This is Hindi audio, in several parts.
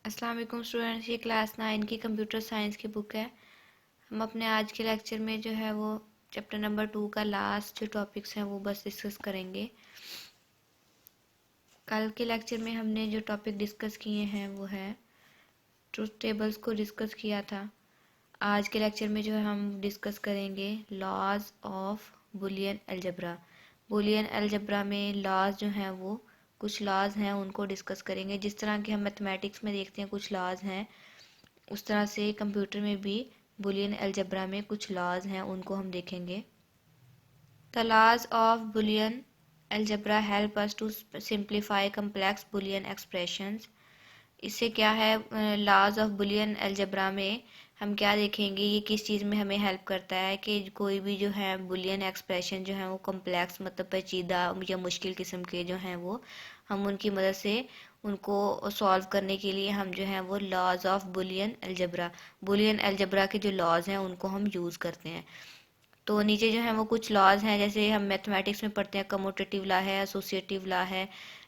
अस्सलाम वालेकुम स्टूडेंट्स, ये क्लास 9 की कंप्यूटर साइंस की बुक है। हम अपने आज के लेक्चर में जो है वो चैप्टर नंबर 2 का लास्ट जो टॉपिक्स हैं वो बस डिस्कस करेंगे। कल के लेक्चर में हमने जो टॉपिक डिस्कस किए हैं वो है ट्रूथ टेबल्स को डिस्कस किया था। आज के लेक्चर में जो है हम डिस्कस करेंगे laws of Boolean algebra. Boolean algebra में लॉज जो हैं वो कुछ लॉज हैं उनको डिस्कस करेंगे। जिस तरह के हम मैथमेटिक्स में देखते हैं कुछ लॉज हैं, उस तरह से कंप्यूटर में भी बुलियन अलजेब्रा में कुछ लॉज हैं उनको हम देखेंगे। The laws of Boolean algebra help us to simplify complex Boolean expressions. इससे क्या है, लॉज ऑफ बुलियन अलजेब्रा में हम क्या देखेंगे, ये किस चीज़ में हमें हेल्प करता है कि कोई भी जो है बुलियन एक्सप्रेशन जो है वो कम्प्लेक्स मतलब पेचीदा या मुश्किल किस्म के जो हैं वो हम उनकी मदद से उनको सॉल्व करने के लिए हम जो है वो लॉज ऑफ बुलियन अलजेब्रा के जो लॉज हैं उनको हम यूज़ करते हैं। तो नीचे जो है वो कुछ लॉज हैं, जैसे हम मैथमेटिक्स में पढ़ते हैं कम्यूटेटिव लॉ है, एसोसिएटिव लॉ है।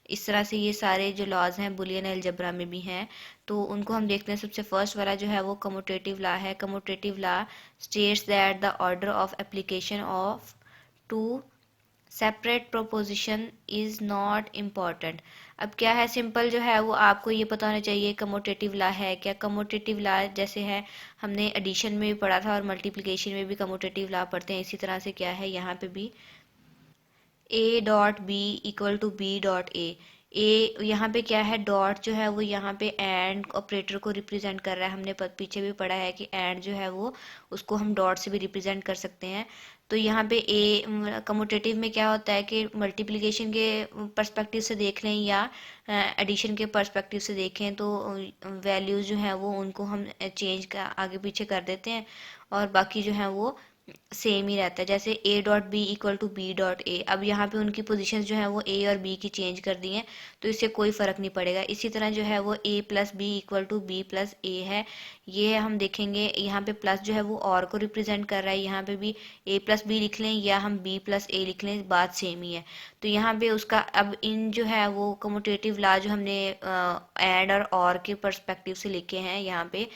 इस तरह से ये सारे जो लॉज हैं बुलियन अलजेब्रा में भी हैं, तो उनको हम देखते हैं। सबसे फर्स्ट वाला जो है वो कम्यूटेटिव लॉ है। Commutative law states that the order of application of two separate proposition is not important. अब क्या है, सिंपल जो है वो आपको ये पता होना चाहिए कम्यूटेटिव लॉ है क्या। कम्यूटेटिव लॉ जैसे है हमने एडिशन में भी पढ़ा था और मल्टीप्लिकेशन में भी कम्यूटेटिव लॉ पढ़ते हैं, इसी तरह से क्या है यहाँ पे भी A dot B equal to B dot A यहाँ पे क्या है, डॉट जो है वो यहाँ पे एंड ऑपरेटर को रिप्रेजेंट कर रहा है। हमने पीछे भी पढ़ा है कि एंड जो है वो उसको हम डॉट से भी रिप्रेजेंट कर सकते हैं। तो यहाँ पे ए कम्यूटेटिव में क्या होता है कि मल्टीप्लिकेशन के पर्सपेक्टिव से देख लें या एडिशन के पर्सपेक्टिव से देखें तो वैल्यूज़ जो है वो उनको हम चेंज आगे पीछे कर देते हैं और बाकी जो है वो सेम ही रहता है। जैसे A dot B equal to B dot A, अब यहाँ पे उनकी पोजीशंस जो है वो ए और बी की चेंज कर दी हैं, तो इससे कोई फ़र्क नहीं पड़ेगा। इसी तरह जो है वो A plus B equal to B plus A है, ये हम देखेंगे यहाँ पे प्लस जो है वो और को रिप्रेजेंट कर रहा है। यहाँ पे भी ए प्लस बी लिख लें या हम बी प्लस ए लिख लें, बात सेम ही है। तो यहाँ पे उसका अब इन जो है वो कम्यूटेटिव लॉ जो हमने एंड और के पर्सपेक्टिव से लिखे हैं यहाँ पे,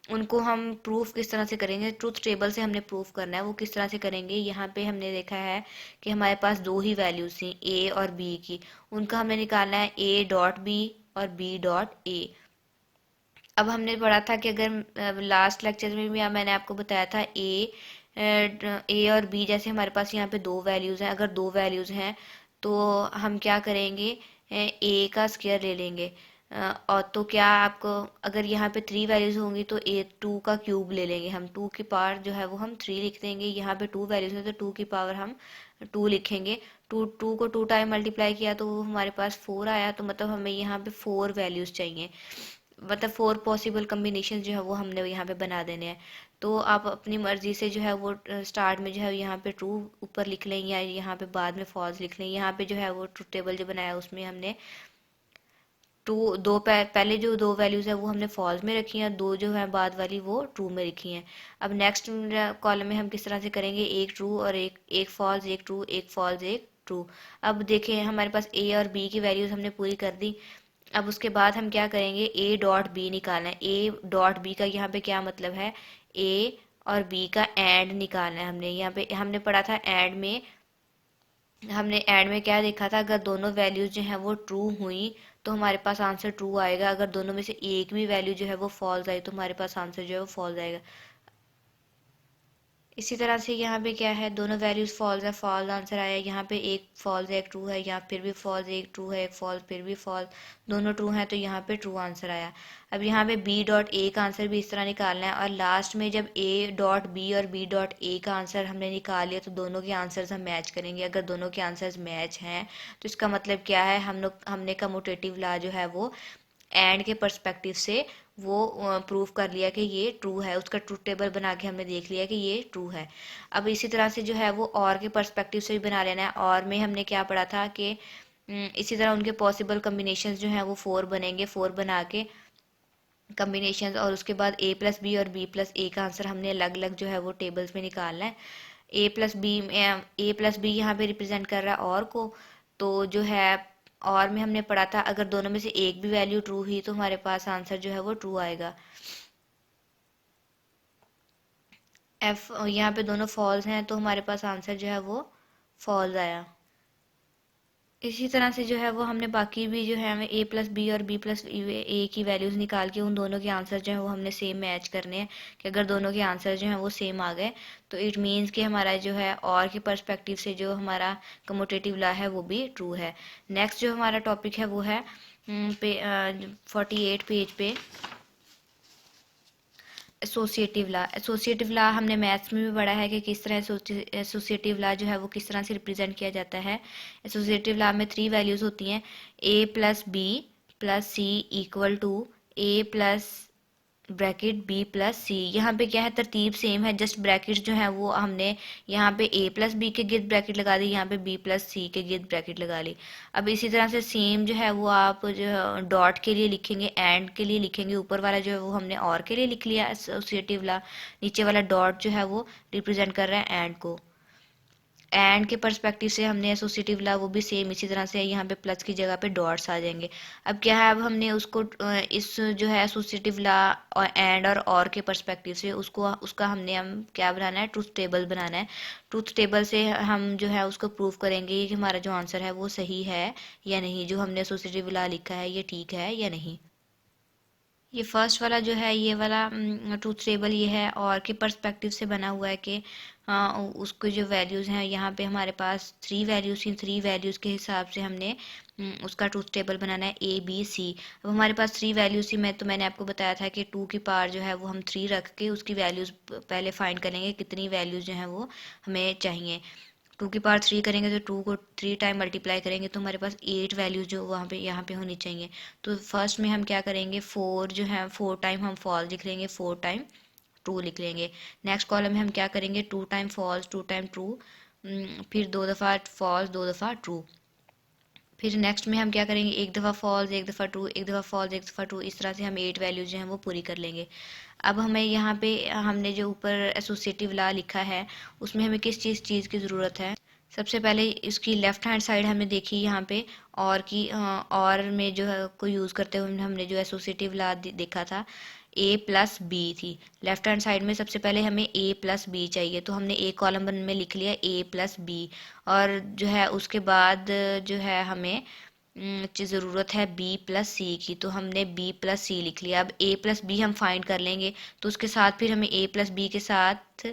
उनको हम प्रूफ किस तरह से करेंगे, ट्रूथ टेबल से हमने प्रूफ करना है। वो किस तरह से करेंगे, यहाँ पे हमने देखा है कि हमारे पास दो ही वैल्यूज थी ए और बी की, उनका हमें निकालना है ए डॉट बी और बी डॉट ए। अब हमने पढ़ा था कि अगर लास्ट लेक्चर में भी मैंने आपको बताया था ए और बी, जैसे हमारे पास यहाँ पे दो वैल्यूज़ हैं, अगर दो वैल्यूज़ हैं तो हम क्या करेंगे, ए का स्क्वायर ले लेंगे। और तो क्या आपको अगर यहाँ पे थ्री वैल्यूज़ होंगी तो ए टू का क्यूब ले लेंगे हम, टू की पावर जो है वो हम थ्री लिख देंगे। यहाँ पे टू वैल्यूज़ हैं तो टू की पावर हम टू लिखेंगे। टू टू को टू टाइम मल्टीप्लाई किया तो वो हमारे पास फोर आया, तो मतलब हमें यहाँ पे फोर वैल्यूज़ चाहिए, मतलब फोर पॉसिबल कम्बिनेशन जो है वो हमने यहाँ पे बना देने हैं। तो आप अपनी मर्जी से जो है वो स्टार्ट में जो है यहाँ पे ट्रू ऊपर लिख लें या यहाँ पे बाद में फॉल्स लिख लें। यहाँ पे जो है वो ट्रूथ टेबल जो बनाया उसमें हमने टू दो पहले जो दो वैल्यूज़ है वो हमने फॉल्स में रखी हैं, दो जो है बाद वाली वो ट्रू में रखी हैं। अब नेक्स्ट कॉलम में हम किस तरह से करेंगे, एक ट्रू और एक एक फॉल्स, एक ट्रू एक फॉल्स एक ट्रू। अब देखें हमारे पास ए और बी की वैल्यूज़ हमने पूरी कर दी। अब उसके बाद हम क्या करेंगे, ए डॉट बी निकालना है। ए डॉट बी का यहाँ पे क्या मतलब है, ए और बी का एंड निकालना है। हमने यहाँ पे हमने पढ़ा था हमने एंड में क्या देखा था, अगर दोनों वैल्यूज जो हैं वो ट्रू हुई तो हमारे पास आंसर ट्रू आएगा, अगर दोनों में से एक भी वैल्यू जो है वो फॉल्स आई तो हमारे पास आंसर जो है वो फॉल्स आएगा। इसी तरह से यहाँ पे क्या है, दोनों वैल्यूज फॉल्स है, फॉल्स आंसर आया। यहाँ पे एक फॉल्स है एक ट्रू है, यहाँ फिर भी फॉल्स, एक ट्रू है एक फॉल्स फिर भी फॉल्स, दोनों ट्रू हैं तो यहाँ पे ट्रू आंसर आया। अब यहाँ पे बी डॉट ए का आंसर भी इस तरह निकालना है, और लास्ट में जब ए डॉट बी और बी डॉट ए का आंसर हमने निकाल लिया तो दोनों के आंसर्स हम मैच करेंगे। अगर दोनों के आंसर्स मैच हैं तो इसका मतलब क्या है, हमने कम्यूटेटिव लॉ जो है वो एंड के पर्सपेक्टिव से वो प्रूव कर लिया कि ये ट्रू है, उसका ट्रूथ टेबल बना के हमने देख लिया कि ये ट्रू है। अब इसी तरह से जो है वो और के पर्सपेक्टिव से भी बना लेना है। और में हमने क्या पढ़ा था कि इसी तरह उनके पॉसिबल कम्बिनेशन जो हैं वो फोर बनेंगे, फोर बना के कम्बिनेशन, और उसके बाद ए प्लस बी और बी प्लस ए का आंसर हमने अलग अलग जो है वो टेबल्स में निकालना है। ए प्लस बी यहाँ पे रिप्रेजेंट कर रहा है और को, तो जो है और में हमने पढ़ा था अगर दोनों में से एक भी वैल्यू ट्रू हुई तो हमारे पास आंसर जो है वो ट्रू आएगा। एफ यहाँ पे दोनों फॉल्स हैं तो हमारे पास आंसर जो है वो फॉल्स आया। इसी तरह से जो है वो हमने बाकी भी जो है हमें ए प्लस बी और बी प्लस ए की वैल्यूज़ निकाल के उन दोनों के आंसर जो है वो हमने सेम मैच करने हैं कि अगर दोनों के आंसर जो हैं वो सेम आ गए तो इट मीन्स कि हमारा जो है और के पर्सपेक्टिव से जो हमारा कम्यूटेटिव लॉ है वो भी ट्रू है। नेक्स्ट जो हमारा टॉपिक है वो है 48 पेज पे एसोसिएटिव लॉ। एसोसिएटिव लॉ हमने मैथ्स में भी पढ़ा है कि किस तरह एसोसिएटिव लॉ जो है वो किस तरह से रिप्रेजेंट किया जाता है। एसोसिएटिव लॉ में 3 वैल्यूज़ होती हैं, A plus B plus C equal to A plus bracket B plus C. यहाँ पे क्या है, तरतीब सेम है, जस्ट ब्रैकेट जो है वो हमने यहाँ पे ए प्लस बी के गिर्द ब्रैकेट लगा दी, यहाँ पे बी प्लस सी के गिर्द ब्रैकेट लगा ली। अब इसी तरह से सेम जो है वो आप जो डॉट के लिए लिखेंगे, एंड के लिए लिखेंगे, ऊपर वाला जो है वो हमने और के लिए लिख लिया एसोसिएटिव ला, नीचे वाला डॉट जो है वो रिप्रेजेंट कर रहा है एंड को। एंड के पर्सपेक्टिव से हमने एसोसिएटिव ला वो भी सेम इसी तरह से, यहाँ पे प्लस की जगह पे डॉट्स आ जाएंगे। अब क्या है, अब हमने उसको इस जो है एसोसिएटिव ला और एंड और के पर्सपेक्टिव से उसको उसका हमने हम क्या बनाना है, ट्रूथ टेबल बनाना है। ट्रूथ टेबल से हम जो है उसको प्रूव करेंगे कि हमारा जो आंसर है वो सही है या नहीं, जो हमने एसोसिएटिव ला लिखा है ये ठीक है या नहीं। ये फर्स्ट वाला जो है ये वाला ट्रूथ टेबल ये है और के पर्सपेक्टिव से बना हुआ है कि उसको जो वैल्यूज़ हैं यहाँ पे हमारे पास 3 वैल्यूज़ थी, 3 वैल्यूज़ के हिसाब से हमने उसका ट्रूथ टेबल बनाना है ए बी सी। अब हमारे पास 3 वैल्यूज़ थी, मैंने आपको बताया था कि 2 की पावर जो है वो हम 3 रख के उसकी वैल्यूज़ पहले फाइंड करेंगे कितनी वैल्यूज़ जो हैं वो हमें चाहिए। 2 की पावर 3 करेंगे तो 2 को 3 टाइम मल्टीप्लाई करेंगे तो हमारे पास 8 वैल्यूज जो वहाँ पे यहाँ पे होनी चाहिए। तो फर्स्ट में हम क्या करेंगे, 4 जो है 4 टाइम हम फॉल्स लिख लेंगे, 4 टाइम ट्रू लिख लेंगे। नेक्स्ट कॉलम में हम क्या करेंगे, 2 टाइम फॉल्स 2 टाइम ट्रू, फिर 2 दफ़ा फॉल्स 2 दफ़ा ट्रू। फिर नेक्स्ट में हम क्या करेंगे, एक दफ़ा फॉल्स एक दफ़ा ट्रू, एक दफ़ा फॉल्स एक दफ़ा ट्रू, इस तरह से हम 8 वैल्यूज जो हैं वो पूरी कर लेंगे। अब हमें यहाँ पे हमने जो ऊपर एसोसिएटिव लॉ लिखा है उसमें हमें किस चीज़ की ज़रूरत है। सबसे पहले इसकी लेफ्ट हैंड साइड हमने देखी यहाँ पे और की और में जो है को यूज़ करते हुए हमने जो एसोसिएटिव लॉ देखा था, ए प्लस बी थी। लेफ्ट हैंड साइड में सबसे पहले हमें ए प्लस बी चाहिए तो हमने एक कॉलम में लिख लिया ए प्लस बी, और जो है उसके बाद जो है हमें ज़रूरत है बी प्लस सी की, तो हमने बी प्लस सी लिख लिया। अब ए प्लस बी हम फाइंड कर लेंगे तो उसके साथ फिर हमें ए प्लस बी के साथ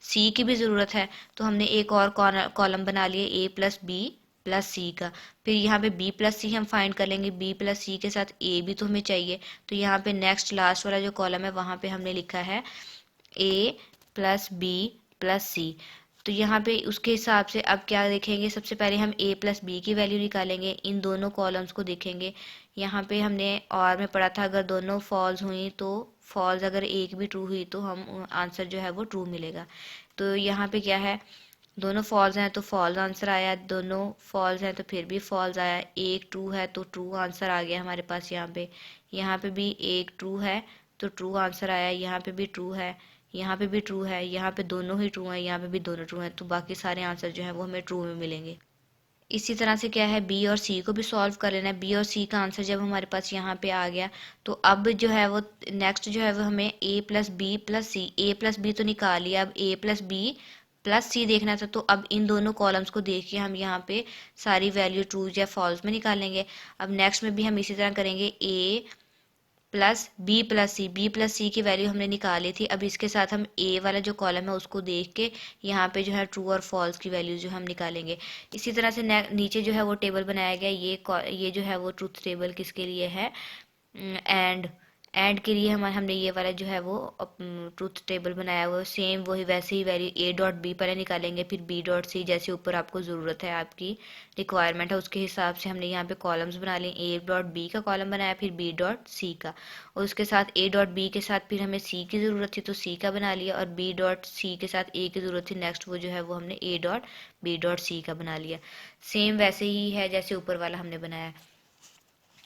सी की भी ज़रूरत है, तो हमने एक और कॉलम बना लिया ए प्लस बी प्लस सी का। फिर यहाँ पे बी प्लस सी हम फाइंड कर लेंगे, बी प्लस सी के साथ ए भी तो हमें चाहिए, तो यहाँ पे नेक्स्ट लास्ट वाला जो कॉलम है वहाँ पे हमने लिखा है ए प्लस बी प्लस सी। तो यहाँ पे उसके हिसाब से अब क्या देखेंगे, सबसे पहले हम a प्लस बी की वैल्यू निकालेंगे, इन दोनों कॉलम्स को देखेंगे। यहाँ पे हमने और में पढ़ा था अगर दोनों फॉल्स हुई तो फॉल्स, अगर एक भी ट्रू हुई तो हम आंसर जो है वो ट्रू मिलेगा। तो यहाँ पे क्या है, दोनों फॉल्स हैं तो फॉल्स आंसर आया, दोनों फॉल्स हैं तो फिर भी फॉल्स आया, एक ट्रू है तो ट्रू आंसर आ गया हमारे पास। यहाँ पे भी एक ट्रू है तो ट्रू आंसर आया, यहाँ पे भी ट्रू है, यहाँ पे भी ट्रू है, यहाँ पे दोनों ही ट्रू हैं, यहाँ पे भी दोनों ट्रू हैं, तो बाकी सारे आंसर जो है वो हमें ट्रू में मिलेंगे। इसी तरह से क्या है, बी और सी को भी सॉल्व कर लेना है। बी और सी का आंसर जब हमारे पास यहाँ पे आ गया तो अब जो है वो नेक्स्ट जो है वो हमें ए प्लस बी प्लस सी, ए प्लस बी तो निकाल लिया, अब ए प्लस बी प्लस सी देखना था, तो अब इन दोनों कॉलम्स को देख के हम यहाँ पे सारी वैल्यू ट्रू या फॉल्स में निकालेंगे। अब नेक्स्ट में भी हम इसी तरह करेंगे, ए प्लस बी प्लस सी, बी प्लस सी की वैल्यू हमने निकाली थी, अब इसके साथ हम ए वाला जो कॉलम है उसको देख के यहाँ पे जो है ट्रू और फॉल्स की वैल्यू जो हम निकालेंगे। इसी तरह से नीचे जो है वो टेबल बनाया गया, ये जो है वो ट्रूथ टेबल किसके लिए है, एंड एंड के लिए हमने ये वाला जो है वो ट्रूथ टेबल बनाया हुआ, सेम वही वैसे ही वैल्यू ए डॉट बी पहले निकालेंगे, फिर बी डॉट सी, जैसे ऊपर आपको ज़रूरत है, आपकी रिक्वायरमेंट है उसके हिसाब से हमने यहाँ पे कॉलम्स बना लिए। ए डॉट बी का कॉलम बनाया, फिर बी डॉट सी का, और उसके साथ ए डॉट बी के साथ फिर हमें सी की ज़रूरत थी तो सी का बना लिया, और बी डॉट सी के साथ ए की ज़रूरत थी, नेक्स्ट वो जो है वो हमने A dot B dot C का बना लिया। सेम वैसे ही है जैसे ऊपर वाला हमने बनाया।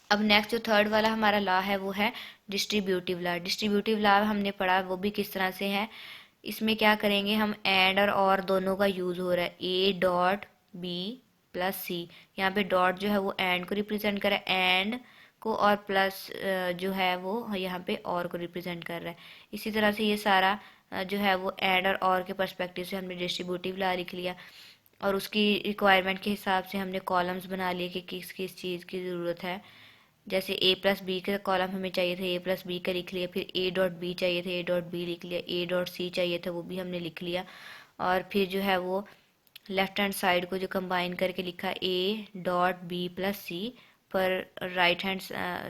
अब नेक्स्ट जो थर्ड वाला हमारा लॉ है वो है डिस्ट्रीब्यूटिव लॉ। डिस्ट्रीब्यूटिव लॉ हमने पढ़ा वो भी किस तरह से है, इसमें क्या करेंगे हम एंड और दोनों का यूज़ हो रहा है, ए डॉट बी प्लस सी। यहाँ पे डॉट जो है वो एंड को रिप्रेजेंट कर रहा है, एंड को, और प्लस जो है वो यहाँ पे और को रिप्रेजेंट कर रहा है। इसी तरह से ये सारा जो है वो एंड और के पर्सपेक्टिव से हमने डिस्ट्रीब्यूटिव लॉ लिख लिया, और उसकी रिक्वायरमेंट के हिसाब से हमने कॉलम्स बना लिए कि किस किस चीज़ की ज़रूरत है। जैसे ए प्लस बी का कॉलम हमें चाहिए था, ए प्लस बी का लिख लिया। फिर ए डॉट बी चाहिए था, ए डॉट बी लिख लिया। ए डॉट सी चाहिए था, वो भी हमने लिख लिया। और फिर जो है वो लेफ्ट हैंड साइड को जो कंबाइन करके लिखा A dot B plus C, पर राइट हैंड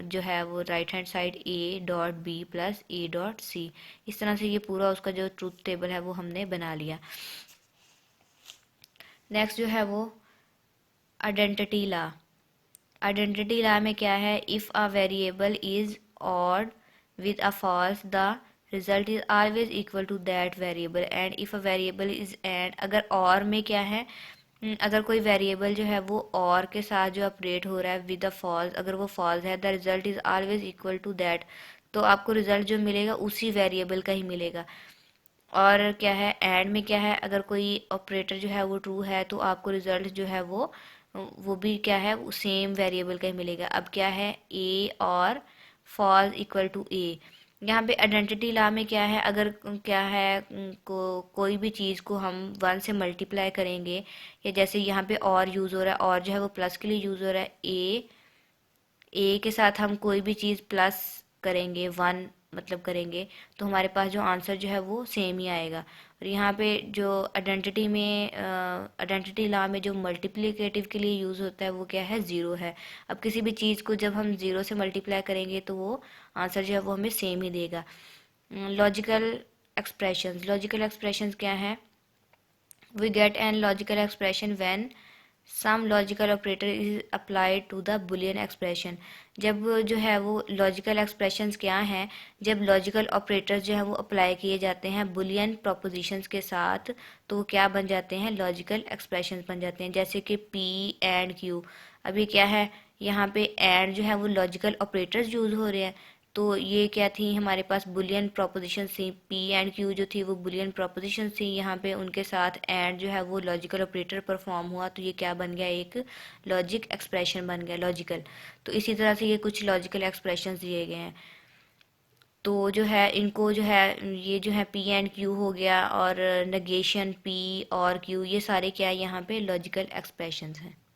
जो है वो right hand side A dot B plus A dot C. इस तरह से ये पूरा उसका जो ट्रूथ टेबल है वो हमने बना लिया। नेक्स्ट जो है वो आइडेंटिटी लॉ। आइडेंटिटी लॉ में क्या है, if a variable is ORed with a false the result is always equal to that variable, and if a variable is and, अगर और में क्या है, अगर कोई वेरिएबल जो है वो और के साथ जो ऑपरेट हो रहा है विद अ फॉल्स, अगर वो फॉल्स है, the result is always equal to that, तो आपको रिजल्ट जो मिलेगा उसी वेरिएबल का ही मिलेगा। और क्या है, एंड में क्या है, अगर कोई ऑपरेटर जो है वो ट्रू है तो आपको रिजल्ट जो है वो भी क्या है, सेम वेरिएबल का ही मिलेगा। अब क्या है, ए और फॉल्स इक्वल टू ए। यहाँ पे आइडेंटिटी लॉ में क्या है, अगर क्या है कोई भी चीज़ को हम 1 से मल्टीप्लाई करेंगे, या जैसे यहाँ पे और यूज़ हो रहा है, और जो है वो प्लस के लिए यूज़ हो रहा है, ए के साथ हम कोई भी चीज़ प्लस करेंगे, 1 मतलब करेंगे, तो हमारे पास जो आंसर जो है वो सेम ही आएगा। और यहाँ पे जो आइडेंटिटी लॉ में जो मल्टीप्लिकेटिव के लिए यूज़ होता है वो क्या है, ज़ीरो है। अब किसी भी चीज़ को जब हम ज़ीरो से मल्टीप्लाई करेंगे तो वो आंसर जो है वो हमें सेम ही देगा। Logical expressions. लॉजिकल एक्सप्रेशंस क्या है, we get an logical expression when some logical operator is applied to the Boolean expression. जब जो है वो लॉजिकल एक्सप्रेशंस क्या हैं, जब लॉजिकल ऑपरेटर्स जो है वो अप्लाई किए जाते हैं बुलियन प्रोपोजिशंस के साथ, तो वो क्या बन जाते हैं, लॉजिकल एक्सप्रेशंस बन जाते हैं। जैसे कि पी एंड क्यू, अभी क्या है, यहाँ पे एंड जो है वो लॉजिकल ऑपरेटर्स यूज हो रहे हैं, तो ये क्या थी, हमारे पास बुलियन प्रोपोजिशन थी, पी एंड क्यू जो थी वो बुलियन प्रोपोजिशन थी। यहाँ पे उनके साथ एंड जो है वो लॉजिकल ऑपरेटर परफॉर्म हुआ, तो ये क्या बन गया, एक लॉजिक एक्सप्रेशन बन गया, लॉजिकल। तो इसी तरह से ये कुछ लॉजिकल एक्सप्रेशन दिए गए हैं। तो जो है इनको जो है, ये जो है पी एंड क्यू हो गया, और नेगेशन पी और क्यू, ये सारे क्या है यहाँ पे लॉजिकल एक्सप्रेशंस हैं।